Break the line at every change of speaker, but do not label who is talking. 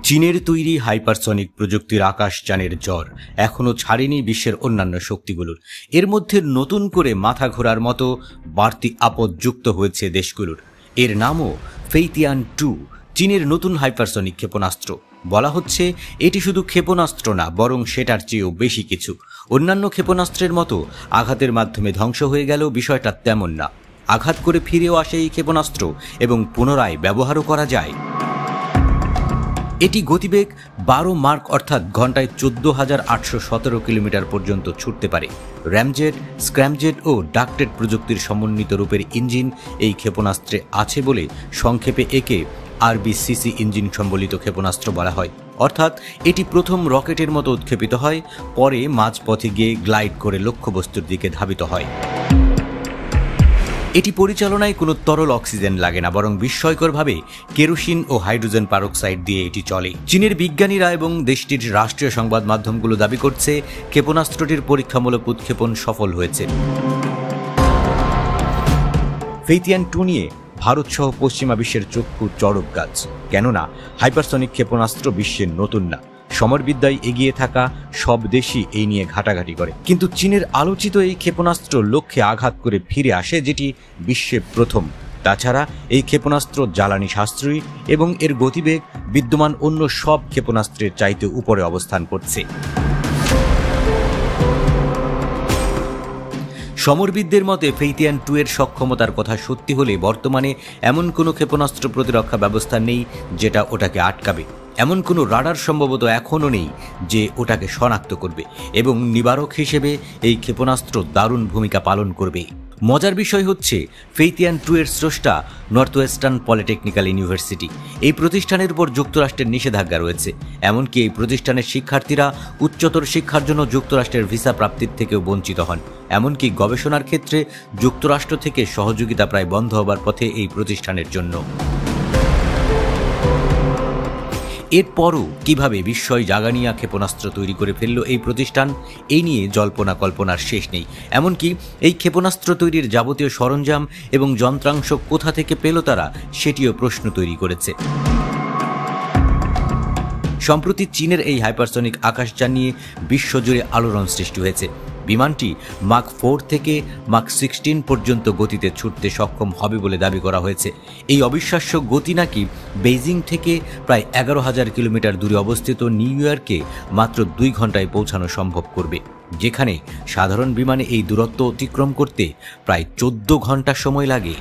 চীনের তৈরি হাইপারসনিক প্রযুক্তির আকাশযানের জ্বর এখনও ছাড়েনি বিশ্বের অন্যান্য শক্তিগুলোর। এর মধ্যে নতুন করে মাথা ঘোরার মতো বাড়তি আপদ যুক্ত হয়েছে দেশগুলোর। এর নামও ফেইতিয়ান 2, চীনের নতুন হাইপারসনিক ক্ষেপণাস্ত্র। বলা হচ্ছে এটি শুধু ক্ষেপণাস্ত্র না, বরং সেটার চেয়েও বেশি কিছু। অন্যান্য ক্ষেপণাস্ত্রের মতো আঘাতের মাধ্যমে ধ্বংস হয়ে গেলেও বিষয়টা তেমন না। আঘাত করে ফিরেও আসে এই ক্ষেপণাস্ত্র এবং পুনরায় ব্যবহারও করা যায়। এটি গতিবেগ 12 মার্ক অর্থাৎ ঘন্টায় 14,817 কিলোমিটার পর্যন্ত ছুটতে পারে। র্যামজেট, স্ক্র্যামজেট ও ডাকটেড প্রযুক্তির সমন্বিত রূপের ইঞ্জিন এই ক্ষেপণাস্ত্রে আছে বলে সংক্ষেপে একে RBCC ইঞ্জিন সম্বলিত ক্ষেপণাস্ত্র বলা হয়। অর্থাৎ এটি প্রথম রকেটের মতো উৎক্ষেপিত হয়, পরে মাঝপথে গিয়ে গ্লাইড করে লক্ষ্যবস্তুর দিকে ধাবিত হয়। এটি পরিচালনায় কোনো তরল অক্সিজেন লাগে না, বরং বিস্ময়করভাবে কেরোসিন ও হাইড্রোজেন পারক্সাইড দিয়ে এটি চলে। চীনের বিজ্ঞানীরা এবং দেশটির রাষ্ট্রীয় সংবাদ মাধ্যমগুলো দাবি করছে ক্ষেপণাস্ত্রটির পরীক্ষামূলক উৎক্ষেপণ সফল হয়েছে। ফেইতিয়ান 2 নিয়ে ভারত সহ পশ্চিমা বিশ্বের চক্ষু চড়ক গাছ। কেননা হাইপারসনিক ক্ষেপণাস্ত্র বিশ্বের নতুন না, সমরবিদ্যায় এগিয়ে থাকা সব দেশই এই নিয়ে ঘাটাঘাটি করে। কিন্তু চীনের আলোচিত এই ক্ষেপণাস্ত্র লক্ষ্যে আঘাত করে ফিরে আসে, যেটি বিশ্বে প্রথম। তাছাড়া এই ক্ষেপণাস্ত্র জ্বালানি সাশ্রয়ী এবং এর গতিবেগ বিদ্যমান অন্য সব ক্ষেপণাস্ত্রের চাইতে উপরে অবস্থান করছে। সমরবিদদের মতে ফেইতিয়ান 2 এর সক্ষমতার কথা সত্যি হলে বর্তমানে এমন কোনো ক্ষেপণাস্ত্র প্রতিরক্ষা ব্যবস্থা নেই যেটা ওটাকে আটকাবে। এমন কোনো রাডার সম্ভবত এখনও নেই যে ওটাকে শনাক্ত করবে, এবং নিবারক হিসেবে এই ক্ষেপণাস্ত্র দারুণ ভূমিকা পালন করবে। মজার বিষয় হচ্ছে ফেইতিয়ান 2 এর স্রষ্টা নর্থ ওয়েস্টার্ন পলিটেকনিক্যাল ইউনিভার্সিটি। এই প্রতিষ্ঠানের উপর যুক্তরাষ্ট্রের নিষেধাজ্ঞা রয়েছে। এমনকি এই প্রতিষ্ঠানের শিক্ষার্থীরা উচ্চতর শিক্ষার জন্য যুক্তরাষ্ট্রের ভিসা প্রাপ্তির থেকেও বঞ্চিত হন। এমনকি গবেষণার ক্ষেত্রে যুক্তরাষ্ট্র থেকে সহযোগিতা প্রায় বন্ধ হবার পথে এই প্রতিষ্ঠানের জন্য। এরপরও কিভাবে বিস্ময় জাগানিয়া ক্ষেপণাস্ত্র তৈরি করে ফেলল এই প্রতিষ্ঠান, এই নিয়ে জল্পনা কল্পনার শেষ নেই। এমনকি এই ক্ষেপণাস্ত্র তৈরির যাবতীয় সরঞ্জাম এবং যন্ত্রাংশ কোথা থেকে পেল তারা, সেটিও প্রশ্ন তৈরি করেছে। সম্প্রতি চীনের এই হাইপারসনিক আকাশযান নিয়ে বিশ্বজুড়ে আলোড়ন সৃষ্টি হয়েছে। বিমানটি মাক 4 থেকে মাক 16 পর্যন্ত গতিতে ছুটতে সক্ষম হবে বলে দাবি করা হয়েছে। এই অবিশ্বাস্য গতি নাকি বেইজিং থেকে প্রায় 11,000 কিলোমিটার দূরে অবস্থিত নিউ ইয়র্কে মাত্র 2 ঘন্টায় পৌঁছানো সম্ভব করবে, যেখানে সাধারণ বিমানে এই দূরত্ব অতিক্রম করতে প্রায় 14 ঘন্টা সময় লাগে।